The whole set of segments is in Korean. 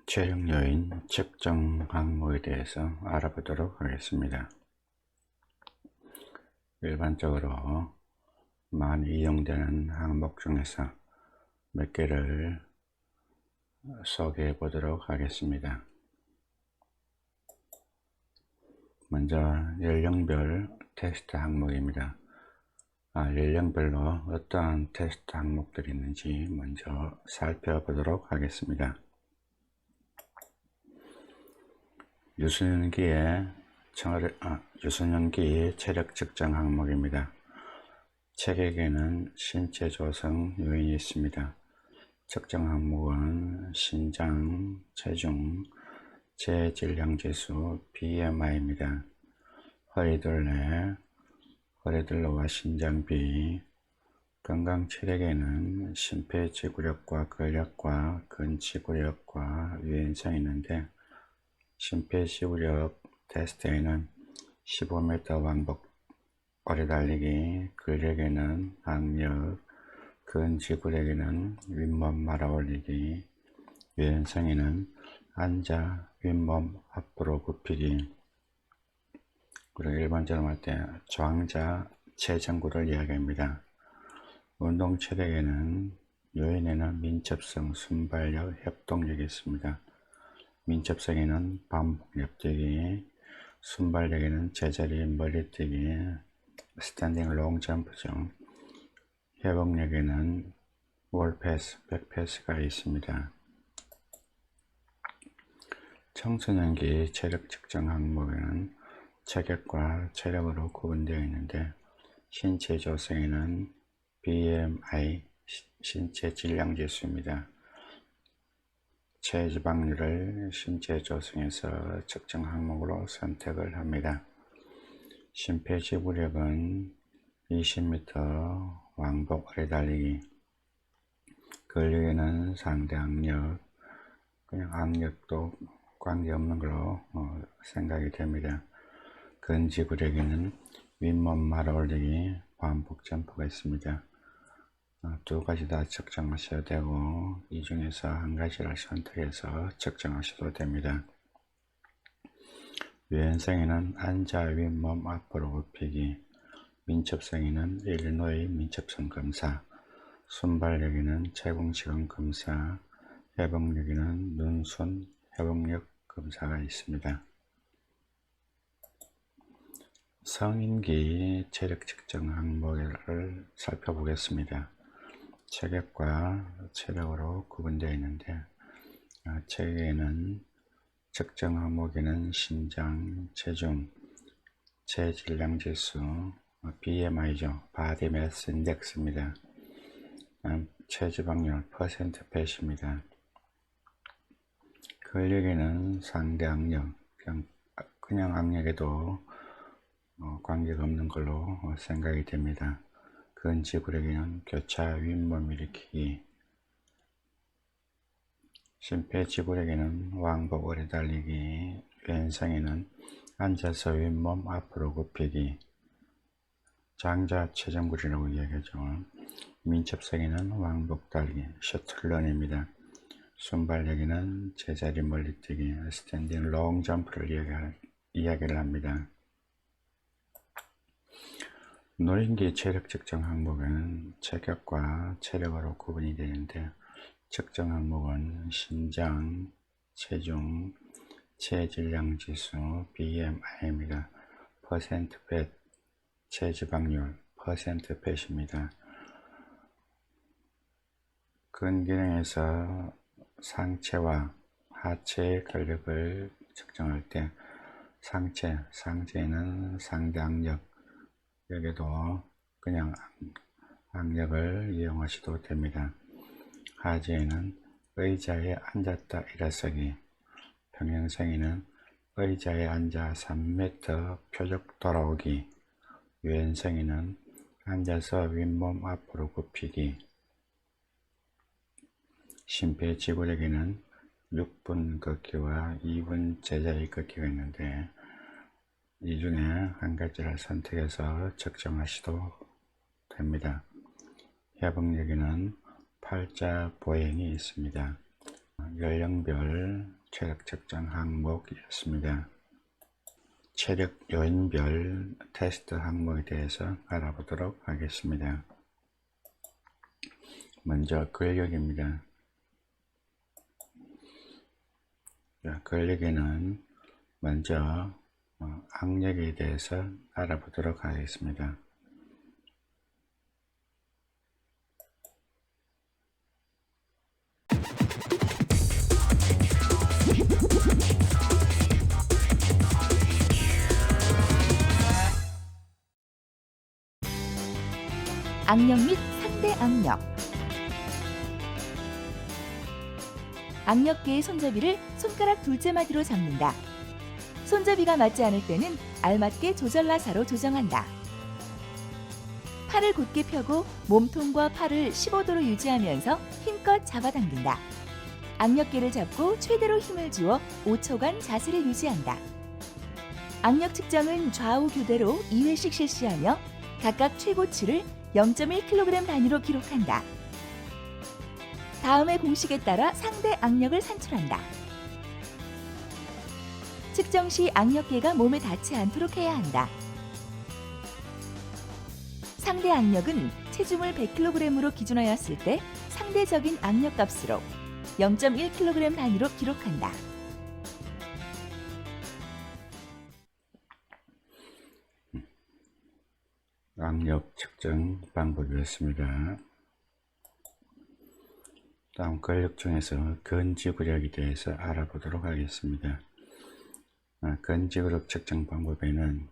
촬영 요인 측정 항목에 대해서 알아보도록 하겠습니다. 일반적으로 많이 이용되는 항목 중에서 몇 개를 소개해 보도록 하겠습니다. 먼저 연령별 테스트 항목입니다. 연령별로 어떠한 테스트 항목들이 있는지 먼저 살펴보도록 하겠습니다. 유소년기 체력 측정 항목입니다. 체격에는 신체 조성 요인이 있습니다. 측정 항목은 신장, 체중, 체질량지수, BMI입니다. 허리둘레와 신장비, 건강체력에는 심폐지구력과 근력과 근지구력과 유연성이 있는데, 심폐지구력 테스트에는 15m 왕복 오래달리기, 근력에는 악력, 근지구력에는 윗몸 말아올리기, 유연성에는 앉아 윗몸 앞으로 굽히기, 그리고 일반적으로 할 때 저항자 체전구를 이야기합니다. 운동체력에는 요인에는 민첩성, 순발력, 협동력이 있습니다. 민첩성에는 반복 옆뛰기, 순발력에는 제자리 멀리뛰기, 스탠딩 롱점프죠. 회복력에는 월패스, 백패스가 있습니다. 청소년기 체력 측정 항목에는 체격과 체력으로 구분되어 있는데, 신체 조성에는 BMI, 신체 질량지수입니다. 체지방률을 신체 조성에서 측정 항목으로 선택을 합니다. 심폐지구력은 20m 왕복 오래달리기, 근력에는 상대 악력, 그냥 악력도 관계없는 걸로 생각이 됩니다. 근지구력에는 윗몸 말아올리기, 반복 점프가 있습니다. 두 가지 다 측정하셔야 되고, 이 중에서 한 가지를 선택해서 측정하셔도 됩니다. 유연성에는 앉아 윗몸 앞으로 굽히기, 민첩성에는 일리노이 민첩성 검사, 순발력에는 채공시간 검사, 회복력에는 눈, 회복력 검사가 있습니다. 성인기 체력 측정 항목을 살펴보겠습니다. 체격과 체력으로 구분되어 있는데, 체격에는 측정 항목에는 신장, 체중, 체질량지수, BMI죠. 바디 매스 인덱스입니다. 체지방률 %배입니다. 근력에는 상대 악력, 그냥 악력에도 관계가 없는 걸로 생각이 됩니다. 근지구력에는 교차 윗몸 일으키기, 심폐지구력에는 왕복 오래 달리기, 유연성에는 앉아서 윗몸 앞으로 굽히기, 장자 체전구리라고 이야기하죠. 민첩성에는 왕복 달리기, 셔틀런입니다. 순발력에는 제자리 멀리뛰기, 스탠딩 롱 점프를 이야기를 합니다. 노인기 체력 측정 항목은 체격과 체력으로 구분이 되는데, 측정 항목은 신장, 체중, 체질량지수, BMI입니다. %팻, 체지방률, %팻입니다. 근기능에서 상체와 하체의 근력을 측정할 때, 상체에는 상대 악력, 여기도 그냥 악력을 이용하셔도 됩니다. 하체에는 의자에 앉았다 일어서기, 평행성에는 의자에 앉아 3m 표적 돌아오기, 유연성에는 앉아서 윗몸 앞으로 굽히기, 심폐지구력에는 6분 걷기와 2분 제자리 걷기가 있는데, 이 중에 한 가지를 선택해서 측정하셔도 됩니다. 회복력에는 팔자 보행이 있습니다. 연령별 체력 측정 항목이었습니다. 체력 요인별 테스트 항목에 대해서 알아보도록 하겠습니다. 먼저 근력입니다. 근력에는 먼저 악력에 대해서 알아보도록 하겠습니다. 악력 및 상대 악력. 악력계의 손잡이를 손가락 둘째 마디로 잡는다. 손잡이가 맞지 않을 때는 알맞게 조절 나사로 조정한다. 팔을 곧게 펴고 몸통과 팔을 15도로 유지하면서 힘껏 잡아당긴다. 악력계를 잡고 최대로 힘을 주어 5초간 자세를 유지한다. 악력 측정은 좌우 교대로 2회씩 실시하며 각각 최고치를 0.1kg 단위로 기록한다. 다음의 공식에 따라 상대 악력을 산출한다. 측정 시 악력계가 몸에 닿지 않도록 해야 한다. 상대 악력은 체중을 100kg으로 기준하였을 때 상대적인 악력값으로 0.1kg 단위로 기록한다. 악력 측정 방법이었습니다. 다음 근력 중에서 근지구력에 대해서 알아보도록 하겠습니다. 근지구력 측정 방법에는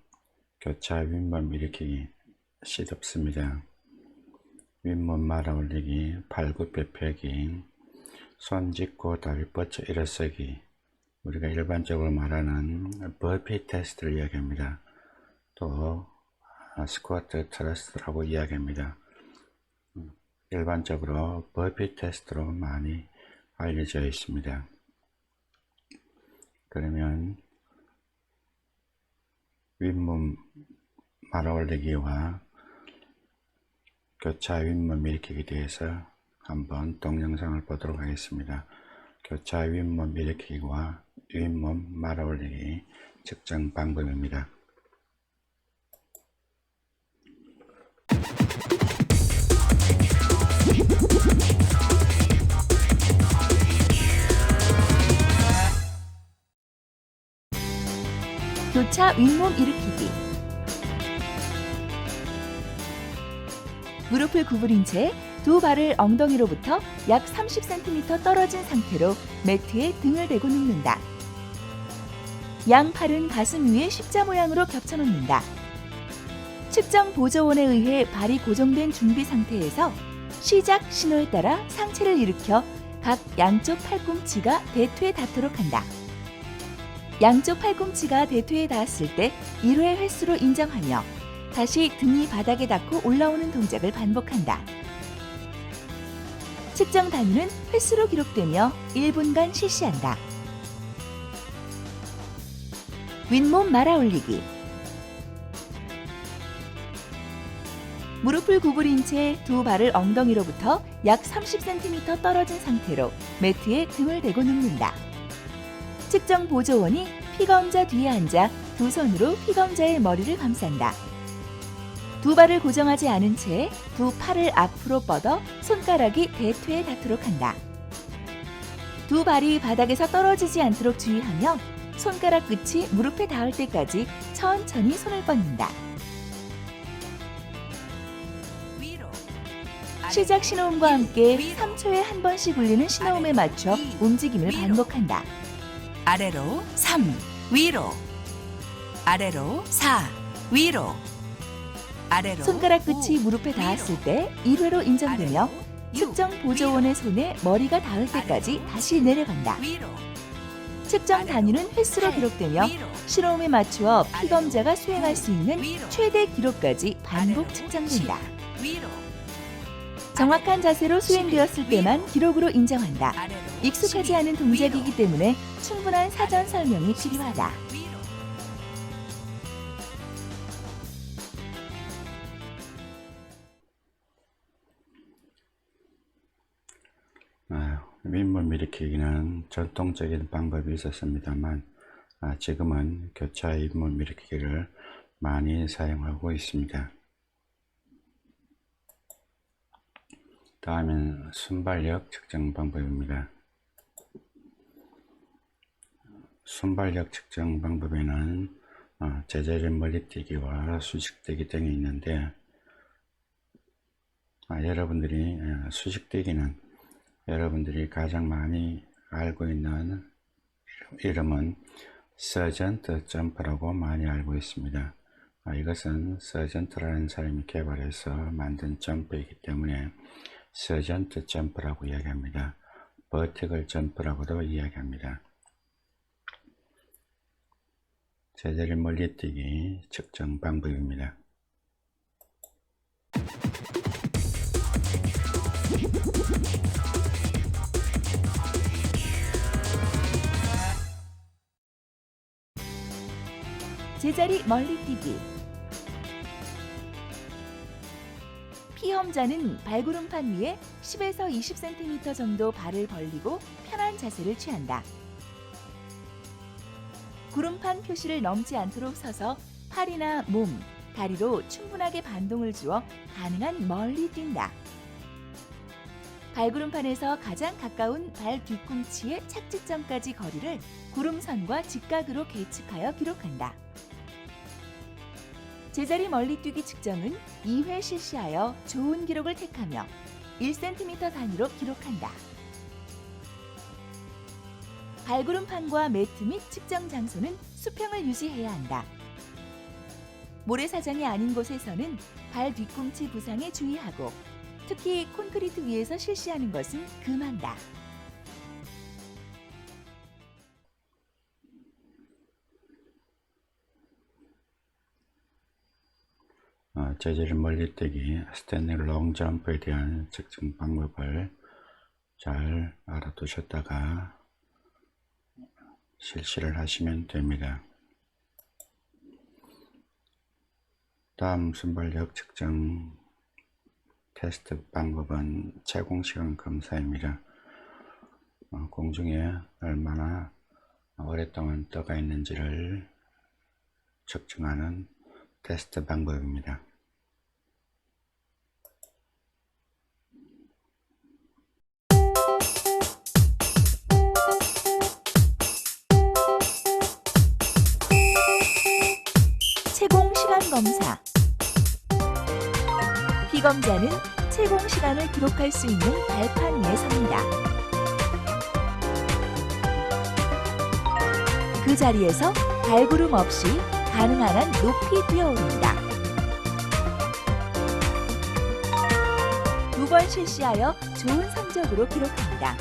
교차 윗몸 일으키기, 시덥습니다. 윗몸 말아 올리기, 발굽혀 펴기, 손 짚고 다리 뻗쳐 일어서기, 우리가 일반적으로 말하는 버피 테스트를 이야기합니다. 또 스쿼트 트러스트라고 이야기합니다. 일반적으로 버피 테스트로 많이 알려져 있습니다. 그러면 윗몸 말아 올리기와 교차 윗몸 일으키기에 대해서 한번 동영상을 보도록 하겠습니다. 교차 윗몸 일으키기와 윗몸 말아 올리기 측정 방법입니다. 교차 윗몸 일으키기. 무릎을 구부린 채 두 발을 엉덩이로부터 약 30cm 떨어진 상태로 매트에 등을 대고 눕는다. 양 팔은 가슴 위에 십자 모양으로 겹쳐 놓는다. 측정 보조원에 의해 발이 고정된 준비 상태에서 시작 신호에 따라 상체를 일으켜 각 양쪽 팔꿈치가 대퇴에 닿도록 한다. 양쪽 팔꿈치가 대퇴에 닿았을 때 1회 횟수로 인정하며 다시 등이 바닥에 닿고 올라오는 동작을 반복한다. 측정 단위는 횟수로 기록되며 1분간 실시한다. 윗몸 말아 올리기. 무릎을 구부린 채 두 발을 엉덩이로부터 약 30cm 떨어진 상태로 매트에 등을 대고 눕는다. 측정 보조원이 피검자 뒤에 앉아 두 손으로 피검자의 머리를 감싼다. 두 발을 고정하지 않은 채 두 팔을 앞으로 뻗어 손가락이 대퇴에 닿도록 한다. 두 발이 바닥에서 떨어지지 않도록 주의하며 손가락 끝이 무릎에 닿을 때까지 천천히 손을 뻗는다. 시작 신호음과 함께 3초에 한 번씩 울리는 신호음에 맞춰 움직임을 반복한다. 아래로 3, 위로. 아래로 4, 위로. 아래로 손가락 끝이 무릎에 닿았을 때 1회로 인정되며 측정 보조원의 손에 머리가 닿을 때까지 다시 내려간다. 위로. 측정 단위는 횟수로 기록되며 신호음에 맞추어 피검자가 수행할 수 있는 최대 기록까지 반복 측정된다. 위로. 정확한 자세로 수행되었을 때만 기록으로 인정한다. 익숙하지 않은 동작이기 때문에 충분한 사전 설명이 필요하다. 윗몸 일으키기는 전통적인 방법이 있었습니다만 지금은 교차 윗몸 일으키기를 많이 사용하고 있습니다. 다음은 순발력 측정 방법입니다. 순발력 측정 방법에는 제자리 멀리뛰기와 수직뛰기 등이 있는데 여러분들이 수직뛰기는 여러분들이 가장 많이 알고 있는 이름은 서전트 점프라고 많이 알고 있습니다. 이것은 서전트라는 사람이 개발해서 만든 점프이기 때문에 서전트 점프라고 이야기합니다. 버티컬 점프라고도 이야기합니다. 제자리 멀리뛰기 측정 방법입니다. 제자리 멀리뛰기. 피험자는 발구름판 위에 10에서 20cm 정도 발을 벌리고 편한 자세를 취한다. 구름판 표시를 넘지 않도록 서서 팔이나 몸, 다리로 충분하게 반동을 주어 가능한 멀리 뛴다. 발구름판에서 가장 가까운 발 뒤꿈치의 착지점까지 거리를 구름선과 직각으로 계측하여 기록한다. 제자리 멀리뛰기 측정은 2회 실시하여 좋은 기록을 택하며 1cm 단위로 기록한다. 발구름판과 매트 및 측정 장소는 수평을 유지해야 한다. 모래사장이 아닌 곳에서는 발 뒤꿈치 부상에 주의하고 특히 콘크리트 위에서 실시하는 것은 금한다. 제자리 멀리뛰기 스탠리 롱점프에 대한 측정 방법을 잘 알아두셨다가 실시를 하시면 됩니다. 다음 순발력 측정 테스트 방법은 채공시간 검사입니다. 공중에 얼마나 오랫동안 떠가 있는지를 측정하는 테스트 방법입니다. 채공 시간 검사. 피검자는 채공 시간을 기록할 수 있는 발판 위에 섭니다. 그 자리에서 발구름 없이 가능한 한 높이 뛰어오른다. 2번 실시하여 좋은 성적으로 기록합니다.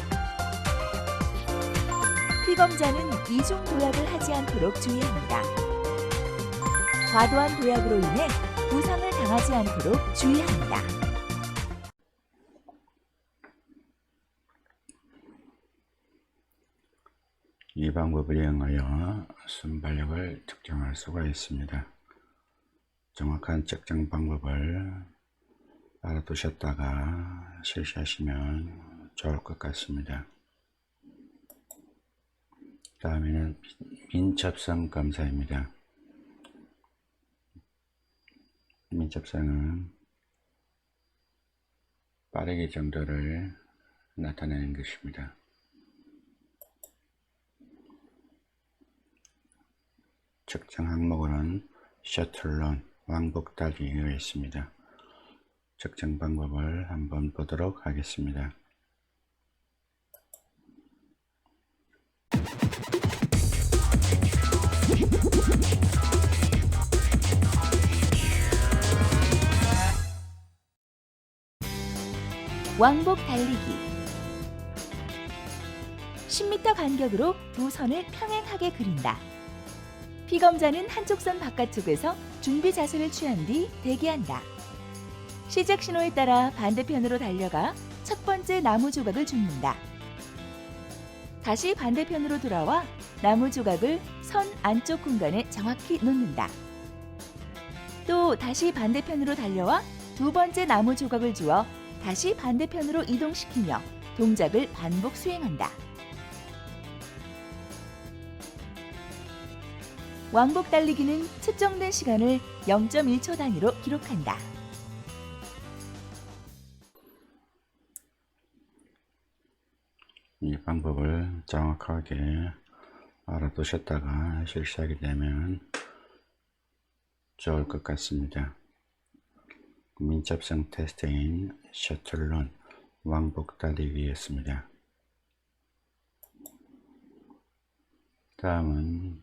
피검자는 이중 도약을 하지 않도록 주의합니다. 과도한 도약으로 인해 부상을 당하지 않도록 주의합니다. 이 방법을 이용하여 순발력을 측정할 수가 있습니다. 정확한 측정 방법을 알아두셨다가 실시하시면 좋을 것 같습니다. 다음에는 민첩성 검사입니다. 민첩성은 빠르기 정도를 나타내는 것입니다. 측정 항목으로는 셔틀런, 왕복달리기가 있습니다. 측정 방법을 한번 보도록 하겠습니다. 왕복 달리기. 10m 간격으로 두 선을 평행하게 그린다. 피검자는 한쪽 선 바깥쪽에서 준비 자세를 취한 뒤 대기한다. 시작 신호에 따라 반대편으로 달려가 첫 번째 나무 조각을 줍는다. 다시 반대편으로 돌아와 나무 조각을 선 안쪽 공간에 정확히 놓는다. 또 다시 반대편으로 달려와 두 번째 나무 조각을 주어 다시 반대편으로 이동시키며 동작을 반복 수행한다. 왕복 달리기는 측정된 시간을 0.1초 단위로 기록한다. 이 방법을 정확하게 알아두셨다가 실시하게 되면 좋을 것 같습니다. 민첩성 테스트인 셔틀런 왕복 달리기였습니다. 다음은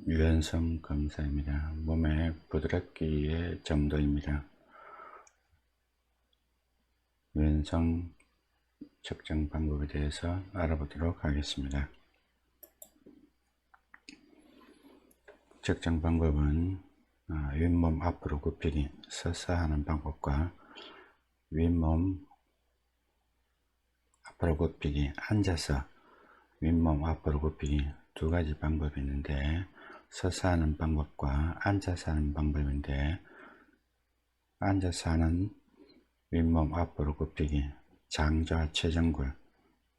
유연성 검사입니다. 몸의 부드럽기의 정도입니다. 유연성 측정 방법에 대해서 알아보도록 하겠습니다. 측정 방법은 윗몸 앞으로 굽히기, 서서 하는 방법과 윗몸 앞으로 굽히기, 앉아서 윗몸 앞으로 굽히기 두 가지 방법이 있는데, 서서 하는 방법과 앉아서 하는 방법인데, 앉아서 하는 윗몸 앞으로 굽히기, 장좌 최전굴,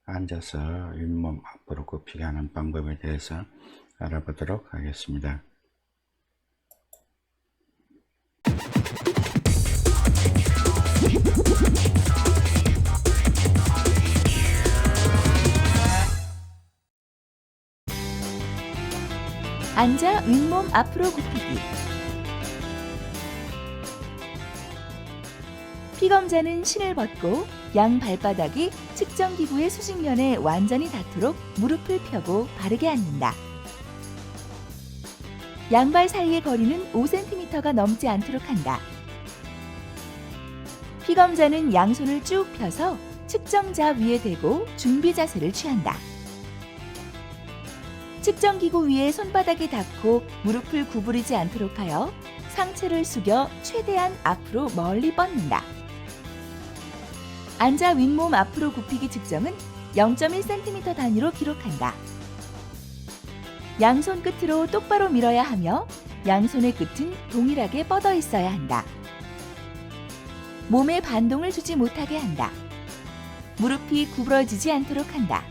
앉아서 윗몸 앞으로 굽히기 하는 방법에 대해서 알아보도록 하겠습니다. 앉아 윗몸 앞으로 굽히기. 피검자는 신을 벗고 양 발바닥이 측정기구의 수직면에 완전히 닿도록 무릎을 펴고 바르게 앉는다. 양발 사이의 거리는 5cm가 넘지 않도록 한다. 피검자는 양손을 쭉 펴서 측정자 위에 대고 준비 자세를 취한다. 측정기구 위에 손바닥이 닿고 무릎을 구부리지 않도록 하여 상체를 숙여 최대한 앞으로 멀리 뻗는다. 앉아 윗몸 앞으로 굽히기 측정은 0.1cm 단위로 기록한다. 양손 끝으로 똑바로 밀어야 하며 양손의 끝은 동일하게 뻗어 있어야 한다. 몸에 반동을 주지 못하게 한다. 무릎이 구부러지지 않도록 한다.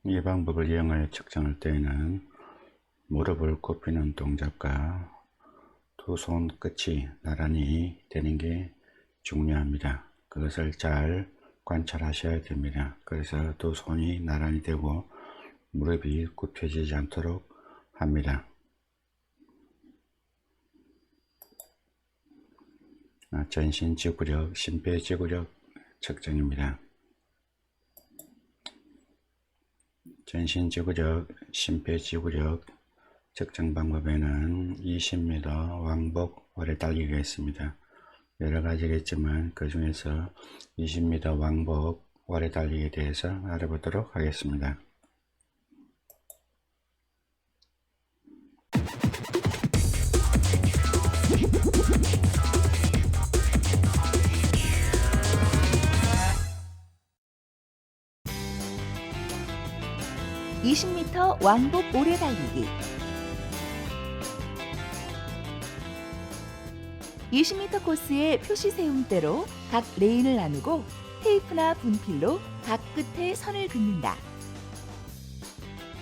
이 방법을 이용하여 측정할 때에는 무릎을 굽히는 동작과 두 손 끝이 나란히 되는 게 중요합니다. 그것을 잘 관찰하셔야 됩니다. 그래서 두 손이 나란히 되고 무릎이 굽혀지지 않도록 합니다. 전신 지구력, 심폐지구력 측정입니다. 전신 지구력, 심폐지구력 측정 방법에는 20m 왕복 오래 달리기가 있습니다. 여러 가지겠지만 그 중에서 20m 왕복 오래 달리기에 대해서 알아보도록 하겠습니다. (20m) 왕복 오래 달리기. 20m 코스의 표시 세움대로 각 레인을 나누고 테이프나 분필로 각 끝에 선을 긋는다.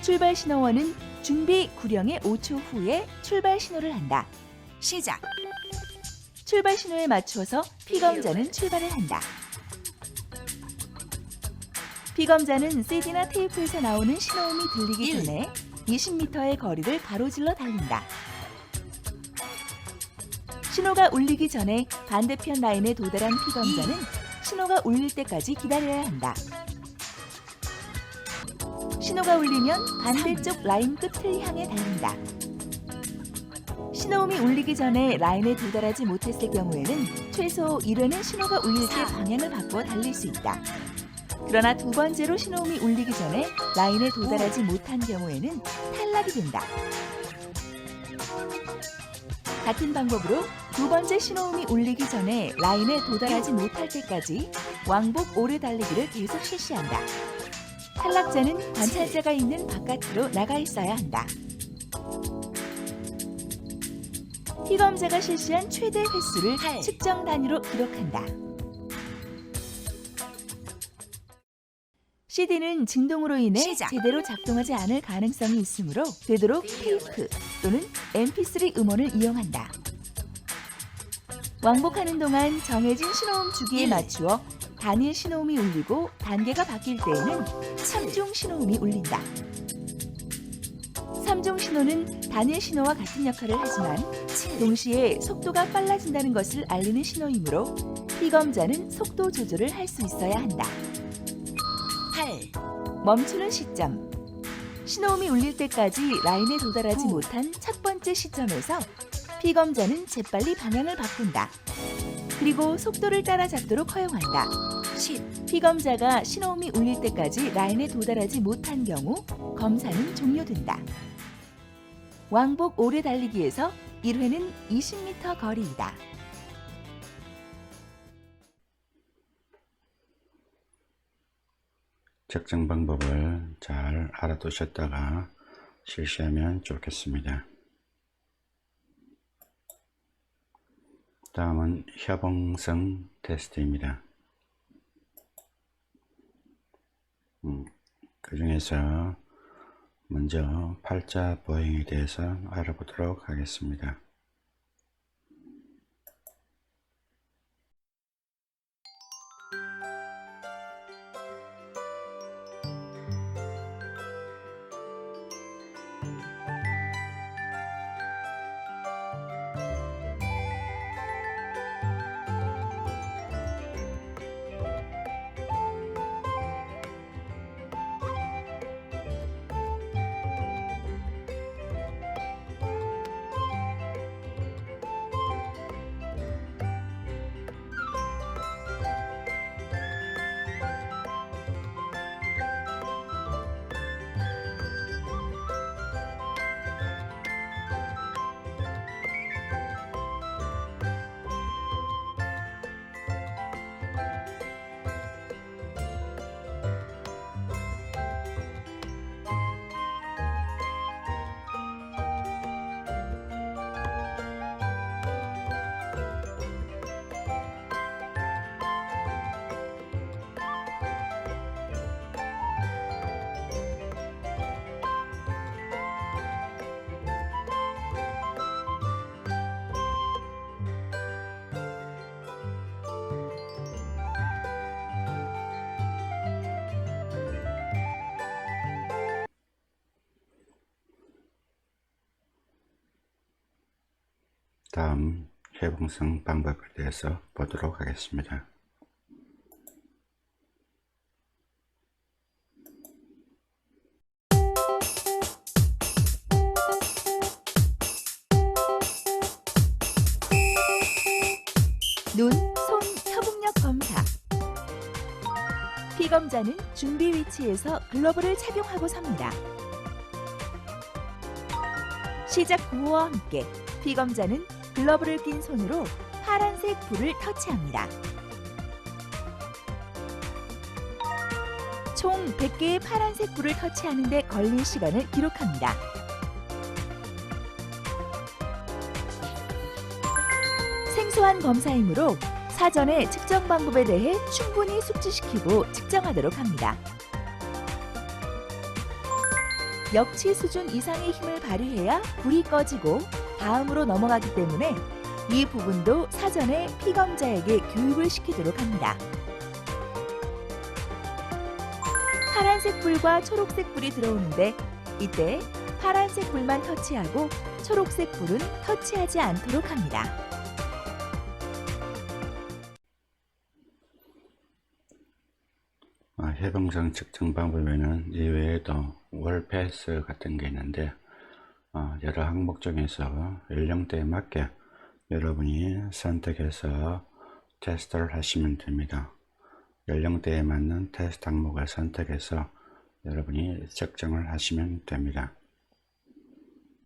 출발 신호원은 준비 구령의 5초 후에 출발 신호를 한다. 시작. 출발 신호에 맞추어서 피검자는 출발을 한다. 피검자는 CD나 테이프에서 나오는 신호음이 들리기 전에 20m의 거리를 가로질러 달린다. 신호가 울리기 전에 반대편 라인에 도달한 피검자는 신호가 울릴 때까지 기다려야 한다. 신호가 울리면 반대쪽 라인 끝을 향해 달린다. 신호음이 울리기 전에 라인에 도달하지 못했을 경우에는 최소 1회는 신호가 울릴 때 방향을 바꿔 달릴 수 있다. 그러나 두 번째로 신호음이 울리기 전에 라인에 도달하지 못한 경우에는 탈락이 된다. 같은 방법으로 두 번째 신호음이 울리기 전에 라인에 도달하지 못할 때까지 왕복 오래 달리기를 계속 실시한다. 탈락자는 관찰자가 있는 바깥으로 나가 있어야 한다. 피검자가 실시한 최대 횟수를 8. 측정 단위로 기록한다. CD는 진동으로 인해 시작. 제대로 작동하지 않을 가능성이 있으므로 되도록 테이프 또는 MP3 음원을 이용한다. 왕복하는 동안 정해진 신호음 주기에 1. 맞추어 단일 신호음이 울리고 단계가 바뀔 때에는 3중 신호음이 울린다. 3중 신호는 단일 신호와 같은 역할을 하지만 동시에 속도가 빨라진다는 것을 알리는 신호이므로 피검자는 속도 조절을 할 수 있어야 한다. 8. 멈추는 시점. 신호음이 울릴 때까지 라인에 도달하지 9. 못한 첫 번째 시점에서 피검자는 재빨리 방향을 바꾼다. 그리고 속도를 따라잡도록 허용한다. 10. 피검자가 신호음이 울릴 때까지 라인에 도달하지 못한 경우 검사는 종료된다. 왕복 오래 달리기에서 1회는 20m 거리이다. 측정 방법을 잘 알아두셨다가 실시하면 좋겠습니다. 다음은 협응성 테스트입니다. 그 중에서 먼저 팔자 보행에 대해서 알아보도록 하겠습니다. 다음 협응성 방법에 대해서 보도록 하겠습니다. 눈, 손 협응력 검사. 피검자는 준비 위치에서 글러브를 착용하고 섭니다. 시작 구호와 함께 피검자는 글러브를 낀 손으로 파란색 불을 터치합니다. 총 100개의 파란색 불을 터치하는 데 걸린 시간을 기록합니다. 생소한 검사이므로 사전에 측정 방법에 대해 충분히 숙지시키고 측정하도록 합니다. 역치 수준 이상의 힘을 발휘해야 불이 꺼지고 다음으로 넘어가기 때문에 이 부분도 사전에 피검자에게 교육을 시키도록 합니다. 파란색 불과 초록색 불이 들어오는데 이때 파란색 불만 터치하고 초록색 불은 터치하지 않도록 합니다. 협응성 측정 방법에는 이외에도 월패스 같은 게 있는데 여러 항목 중에서 연령대에 맞게 여러분이 선택해서 테스트를 하시면 됩니다. 연령대에 맞는 테스트 항목을 선택해서 여러분이 측정을 하시면 됩니다.